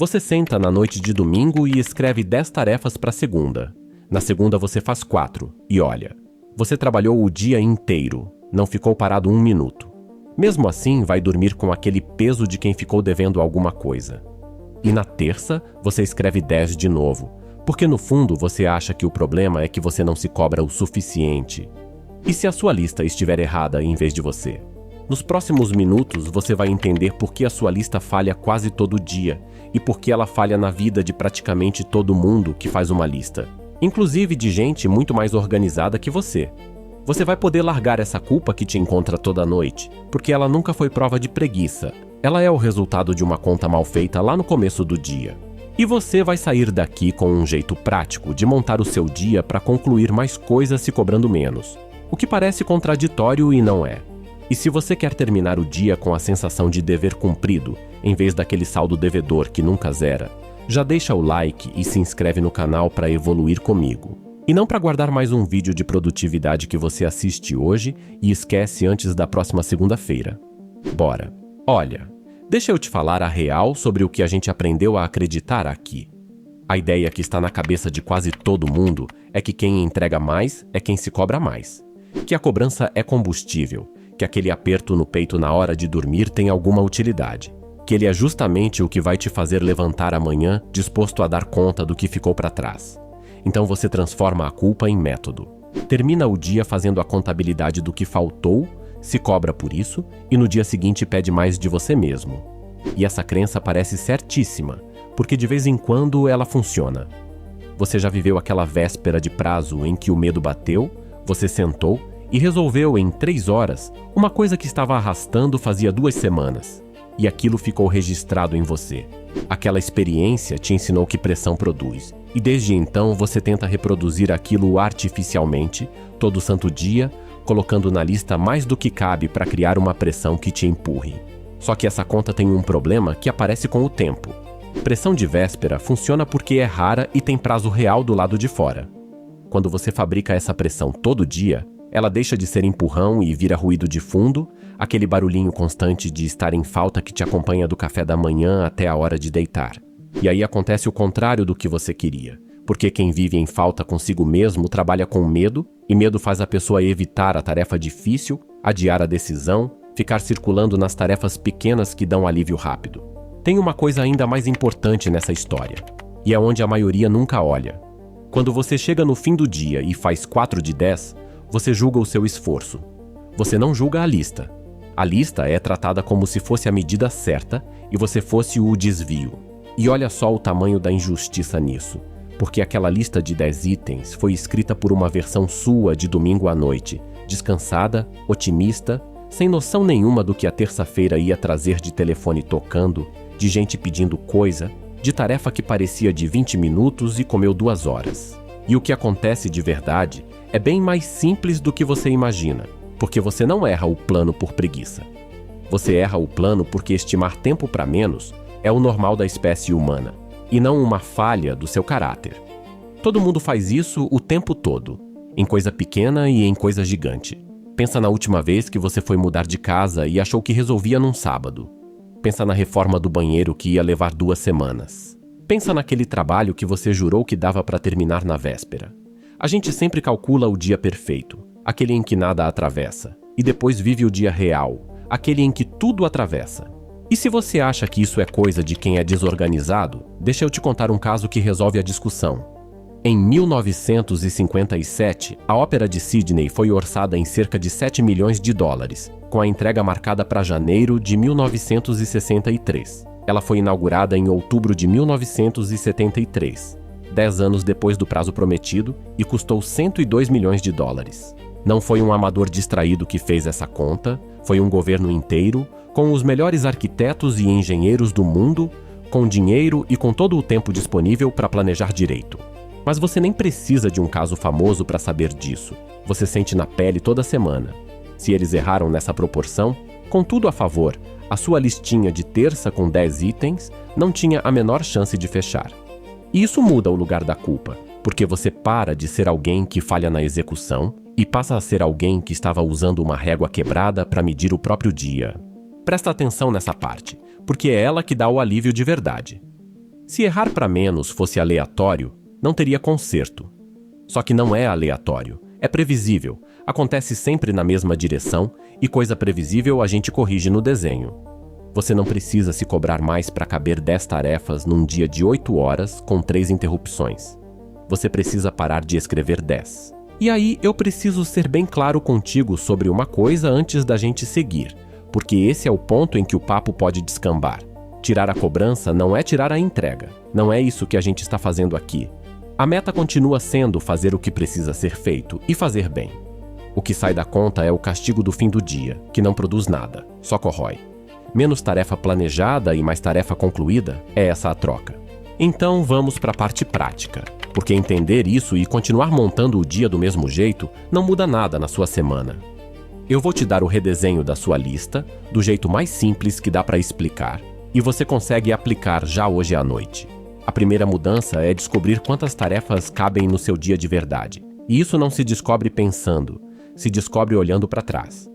Você senta na noite de domingo e escreve 10 tarefas para segunda. Na segunda você faz 4 e olha, você trabalhou o dia inteiro, não ficou parado 1 minuto. Mesmo assim, vai dormir com aquele peso de quem ficou devendo alguma coisa. E na terça, você escreve 10 de novo, porque no fundo você acha que o problema é que você não se cobra o suficiente. E se a sua lista estiver errada em vez de você? Nos próximos minutos, você vai entender por que a sua lista falha quase todo dia e por que ela falha na vida de praticamente todo mundo que faz uma lista, inclusive de gente muito mais organizada que você. Você vai poder largar essa culpa que te encontra toda noite, porque ela nunca foi prova de preguiça. Ela é o resultado de uma conta mal feita lá no começo do dia. E você vai sair daqui com um jeito prático de montar o seu dia para concluir mais coisas se cobrando menos, o que parece contraditório e não é. E se você quer terminar o dia com a sensação de dever cumprido, em vez daquele saldo devedor que nunca zera, já deixa o like e se inscreve no canal para evoluir comigo. E não para guardar mais um vídeo de produtividade que você assiste hoje e esquece antes da próxima segunda-feira. Bora! Olha, deixa eu te falar a real sobre o que a gente aprendeu a acreditar aqui. A ideia que está na cabeça de quase todo mundo é que quem entrega mais é quem se cobra mais. Que a cobrança é combustível, que aquele aperto no peito na hora de dormir tem alguma utilidade. Que ele é justamente o que vai te fazer levantar amanhã disposto a dar conta do que ficou para trás. Então você transforma a culpa em método. Termina o dia fazendo a contabilidade do que faltou, se cobra por isso e no dia seguinte pede mais de você mesmo. E essa crença parece certíssima, porque de vez em quando ela funciona. Você já viveu aquela véspera de prazo em que o medo bateu, você sentou e resolveu em 3 horas uma coisa que estava arrastando fazia 2 semanas. E aquilo ficou registrado em você. Aquela experiência te ensinou que pressão produz. E desde então você tenta reproduzir aquilo artificialmente, todo santo dia, colocando na lista mais do que cabe para criar uma pressão que te empurre. Só que essa conta tem um problema que aparece com o tempo. Pressão de véspera funciona porque é rara e tem prazo real do lado de fora. Quando você fabrica essa pressão todo dia, ela deixa de ser empurrão e vira ruído de fundo, aquele barulhinho constante de estar em falta que te acompanha do café da manhã até a hora de deitar. E aí acontece o contrário do que você queria, porque quem vive em falta consigo mesmo trabalha com medo, e medo faz a pessoa evitar a tarefa difícil, adiar a decisão, ficar circulando nas tarefas pequenas que dão alívio rápido. Tem uma coisa ainda mais importante nessa história, e é onde a maioria nunca olha. Quando você chega no fim do dia e faz 4 de 10, você julga o seu esforço. Você não julga a lista. A lista é tratada como se fosse a medida certa e você fosse o desvio. E olha só o tamanho da injustiça nisso, porque aquela lista de 10 itens foi escrita por uma versão sua de domingo à noite, descansada, otimista, sem noção nenhuma do que a terça-feira ia trazer de telefone tocando, de gente pedindo coisa, de tarefa que parecia de 20 minutos e comeu 2 horas. E o que acontece de verdade é bem mais simples do que você imagina, porque você não erra o plano por preguiça. Você erra o plano porque estimar tempo para menos é o normal da espécie humana, e não uma falha do seu caráter. Todo mundo faz isso o tempo todo, em coisa pequena e em coisa gigante. Pensa na última vez que você foi mudar de casa e achou que resolvia num sábado. Pensa na reforma do banheiro que ia levar 2 semanas. Pensa naquele trabalho que você jurou que dava para terminar na véspera. A gente sempre calcula o dia perfeito, aquele em que nada atravessa, e depois vive o dia real, aquele em que tudo atravessa. E se você acha que isso é coisa de quem é desorganizado, deixa eu te contar um caso que resolve a discussão. Em 1957, a Ópera de Sydney foi orçada em cerca de 7 milhões de dólares, com a entrega marcada para janeiro de 1963. Ela foi inaugurada em outubro de 1973. 10 anos depois do prazo prometido, e custou 102 milhões de dólares. Não foi um amador distraído que fez essa conta, foi um governo inteiro, com os melhores arquitetos e engenheiros do mundo, com dinheiro e com todo o tempo disponível para planejar direito. Mas você nem precisa de um caso famoso para saber disso. Você sente na pele toda semana. Se eles erraram nessa proporção, com tudo a favor, a sua listinha de terça com 10 itens não tinha a menor chance de fechar. E isso muda o lugar da culpa, porque você para de ser alguém que falha na execução e passa a ser alguém que estava usando uma régua quebrada para medir o próprio dia. Presta atenção nessa parte, porque é ela que dá o alívio de verdade. Se errar para menos fosse aleatório, não teria conserto. Só que não é aleatório, é previsível, acontece sempre na mesma direção e coisa previsível a gente corrige no desenho. Você não precisa se cobrar mais para caber 10 tarefas num dia de 8 horas com 3 interrupções. Você precisa parar de escrever 10. E aí eu preciso ser bem claro contigo sobre uma coisa antes da gente seguir, porque esse é o ponto em que o papo pode descambar. Tirar a cobrança não é tirar a entrega. Não é isso que a gente está fazendo aqui. A meta continua sendo fazer o que precisa ser feito e fazer bem. O que sai da conta é o castigo do fim do dia, que não produz nada, só corrói. Menos tarefa planejada e mais tarefa concluída é essa a troca. Então vamos para a parte prática, porque entender isso e continuar montando o dia do mesmo jeito não muda nada na sua semana. Eu vou te dar o redesenho da sua lista, do jeito mais simples que dá para explicar, e você consegue aplicar já hoje à noite. A primeira mudança é descobrir quantas tarefas cabem no seu dia de verdade. E isso não se descobre pensando, se descobre olhando para trás.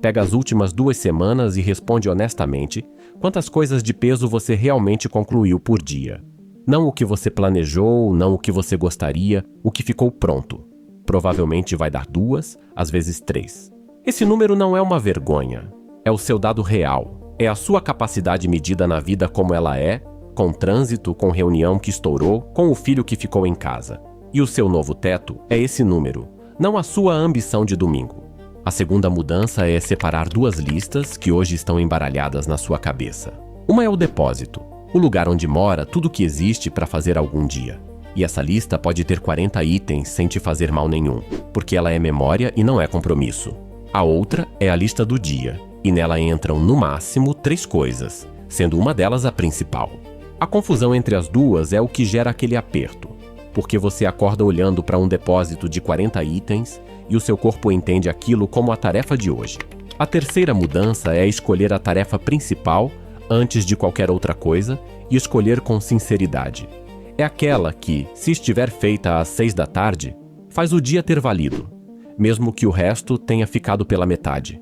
Pega as últimas 2 semanas e responde honestamente quantas coisas de peso você realmente concluiu por dia. Não o que você planejou, não o que você gostaria, o que ficou pronto. Provavelmente vai dar 2, às vezes 3. Esse número não é uma vergonha, é o seu dado real. É a sua capacidade medida na vida como ela é, com trânsito, com reunião que estourou, com o filho que ficou em casa. E o seu novo teto é esse número, não a sua ambição de domingo. A segunda mudança é separar 2 listas que hoje estão embaralhadas na sua cabeça. Uma é o depósito, o lugar onde mora tudo que existe para fazer algum dia. E essa lista pode ter 40 itens sem te fazer mal nenhum, porque ela é memória e não é compromisso. A outra é a lista do dia, e nela entram no máximo 3 coisas, sendo uma delas a principal. A confusão entre as duas é o que gera aquele aperto, porque você acorda olhando para um depósito de 40 itens e o seu corpo entende aquilo como a tarefa de hoje. A terceira mudança é escolher a tarefa principal antes de qualquer outra coisa e escolher com sinceridade. É aquela que, se estiver feita às 6 da tarde, faz o dia ter valido, mesmo que o resto tenha ficado pela metade.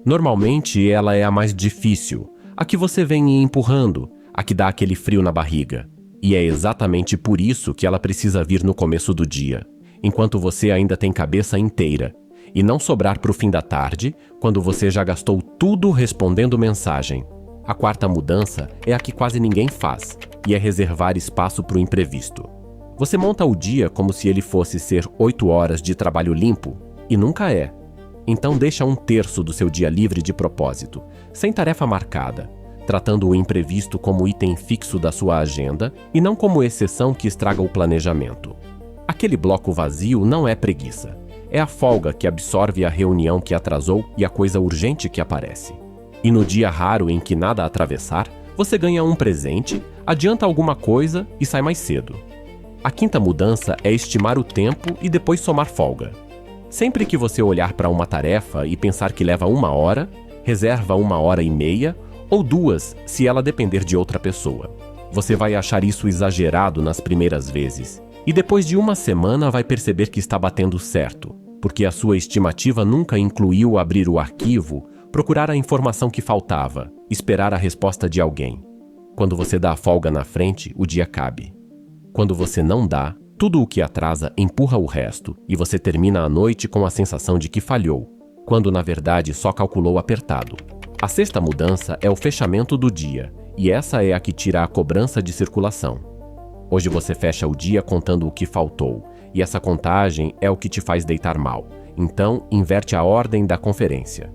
Normalmente ela é a mais difícil, a que você vem empurrando, a que dá aquele frio na barriga. E é exatamente por isso que ela precisa vir no começo do dia, enquanto você ainda tem cabeça inteira, e não sobrar para o fim da tarde, quando você já gastou tudo respondendo mensagem. A quarta mudança é a que quase ninguém faz, e é reservar espaço para o imprevisto. Você monta o dia como se ele fosse ser 8 horas de trabalho limpo, e nunca é. Então deixa 1/3 do seu dia livre de propósito, sem tarefa marcada, tratando o imprevisto como item fixo da sua agenda e não como exceção que estraga o planejamento. Aquele bloco vazio não é preguiça, é a folga que absorve a reunião que atrasou e a coisa urgente que aparece. E no dia raro em que nada atravessar, você ganha um presente, adianta alguma coisa e sai mais cedo. A quinta mudança é estimar o tempo e depois somar folga. Sempre que você olhar para uma tarefa e pensar que leva 1 hora, reserva 1h30 ou 2 se ela depender de outra pessoa. Você vai achar isso exagerado nas primeiras vezes e depois de 1 semana vai perceber que está batendo certo, porque a sua estimativa nunca incluiu abrir o arquivo, procurar a informação que faltava, esperar a resposta de alguém. Quando você dá a folga na frente, o dia cabe. Quando você não dá, tudo o que atrasa empurra o resto e você termina a noite com a sensação de que falhou, quando na verdade só calculou apertado. A sexta mudança é o fechamento do dia, e essa é a que tira a cobrança de circulação. Hoje você fecha o dia contando o que faltou, e essa contagem é o que te faz deitar mal. Então, inverte a ordem da conferência.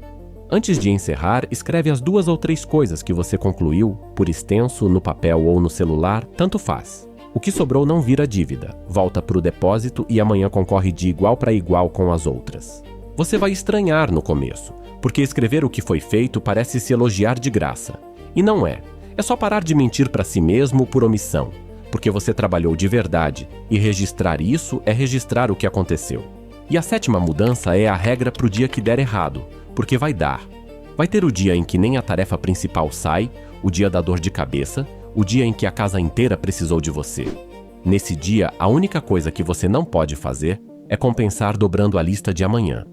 Antes de encerrar, escreve as 2 ou 3 coisas que você concluiu, por extenso, no papel ou no celular, tanto faz. O que sobrou não vira dívida, volta para o depósito e amanhã concorre de igual para igual com as outras. Você vai estranhar no começo, porque escrever o que foi feito parece se elogiar de graça. E não é. É só parar de mentir para si mesmo por omissão, porque você trabalhou de verdade, e registrar isso é registrar o que aconteceu. E a sétima mudança é a regra para o dia que der errado, porque vai dar. Vai ter o dia em que nem a tarefa principal sai, o dia da dor de cabeça, o dia em que a casa inteira precisou de você. Nesse dia, a única coisa que você não pode fazer é compensar dobrando a lista de amanhã.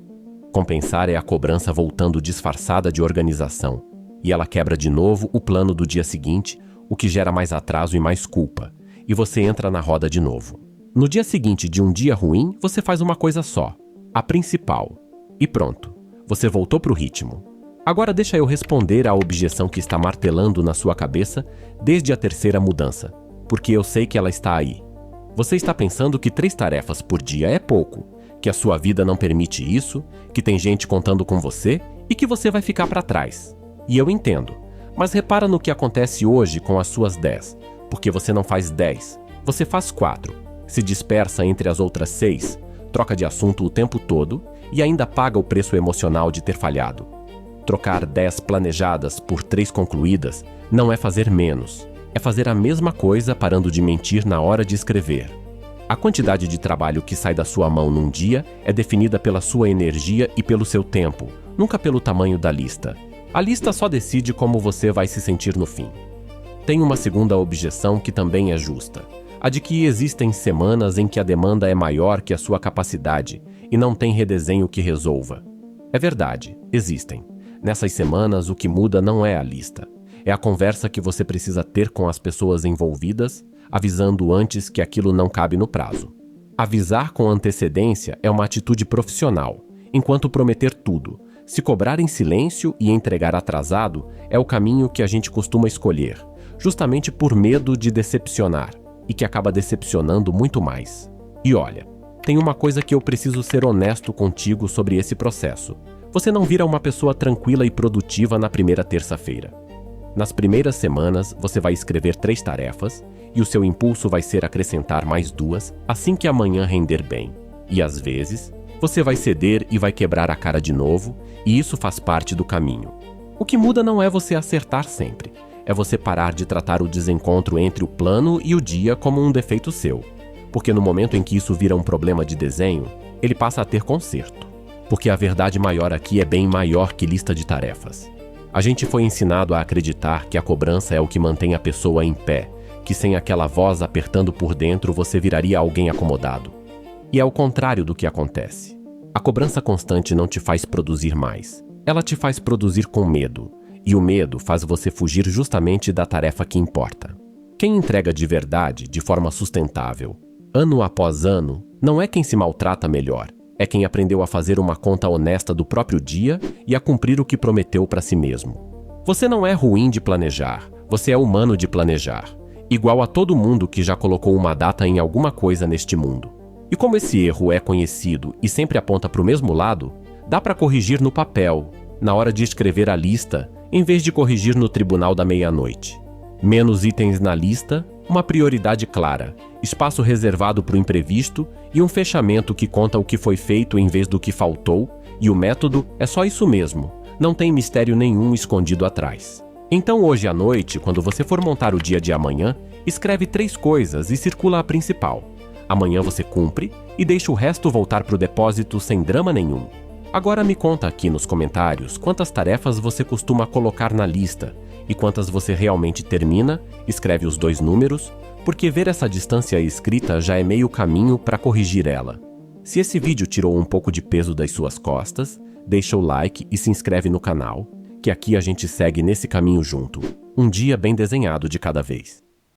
Compensar é a cobrança voltando disfarçada de organização, e ela quebra de novo o plano do dia seguinte, o que gera mais atraso e mais culpa, e você entra na roda de novo. No dia seguinte de um dia ruim, você faz uma coisa só, a principal, e pronto, você voltou para o ritmo. Agora deixa eu responder à objeção que está martelando na sua cabeça desde a terceira mudança, porque eu sei que ela está aí. Você está pensando que 3 tarefas por dia é pouco, que a sua vida não permite isso, que tem gente contando com você e que você vai ficar para trás. E eu entendo, mas repara no que acontece hoje com as suas 10, porque você não faz 10, você faz 4, se dispersa entre as outras 6, troca de assunto o tempo todo e ainda paga o preço emocional de ter falhado. Trocar 10 planejadas por 3 concluídas não é fazer menos, é fazer a mesma coisa parando de mentir na hora de escrever. A quantidade de trabalho que sai da sua mão num dia é definida pela sua energia e pelo seu tempo, nunca pelo tamanho da lista. A lista só decide como você vai se sentir no fim. Tem uma segunda objeção que também é justa, a de que existem semanas em que a demanda é maior que a sua capacidade e não tem redesenho que resolva. É verdade, existem. Nessas semanas, o que muda não é a lista. É a conversa que você precisa ter com as pessoas envolvidas, avisando antes que aquilo não cabe no prazo. Avisar com antecedência é uma atitude profissional, enquanto prometer tudo, se cobrar em silêncio e entregar atrasado é o caminho que a gente costuma escolher, justamente por medo de decepcionar, e que acaba decepcionando muito mais. E olha, tem uma coisa que eu preciso ser honesto contigo sobre esse processo. Você não vira uma pessoa tranquila e produtiva na primeira terça-feira. Nas primeiras semanas, você vai escrever 3 tarefas e o seu impulso vai ser acrescentar mais 2 assim que amanhã render bem. E às vezes, você vai ceder e vai quebrar a cara de novo, e isso faz parte do caminho. O que muda não é você acertar sempre, é você parar de tratar o desencontro entre o plano e o dia como um defeito seu. Porque no momento em que isso vira um problema de desenho, ele passa a ter conserto. Porque a verdade maior aqui é bem maior que lista de tarefas. A gente foi ensinado a acreditar que a cobrança é o que mantém a pessoa em pé, que sem aquela voz apertando por dentro você viraria alguém acomodado. E é o contrário do que acontece. A cobrança constante não te faz produzir mais. Ela te faz produzir com medo. E o medo faz você fugir justamente da tarefa que importa. Quem entrega de verdade, de forma sustentável, ano após ano, não é quem se maltrata melhor. É quem aprendeu a fazer uma conta honesta do próprio dia e a cumprir o que prometeu para si mesmo. Você não é ruim de planejar, você é humano de planejar. Igual a todo mundo que já colocou uma data em alguma coisa neste mundo. E como esse erro é conhecido e sempre aponta para o mesmo lado, dá para corrigir no papel, na hora de escrever a lista, em vez de corrigir no tribunal da meia-noite. Menos itens na lista, uma prioridade clara, espaço reservado para o imprevisto e um fechamento que conta o que foi feito em vez do que faltou, e o método é só isso mesmo, não tem mistério nenhum escondido atrás. Então hoje à noite, quando você for montar o dia de amanhã, escreve 3 coisas e circula a principal. Amanhã você cumpre e deixa o resto voltar para o depósito sem drama nenhum. Agora me conta aqui nos comentários quantas tarefas você costuma colocar na lista e quantas você realmente termina, escreve os 2 números, porque ver essa distância escrita já é meio caminho para corrigir ela. Se esse vídeo tirou um pouco de peso das suas costas, deixa o like e se inscreve no canal, que aqui a gente segue nesse caminho junto, um dia bem desenhado de cada vez.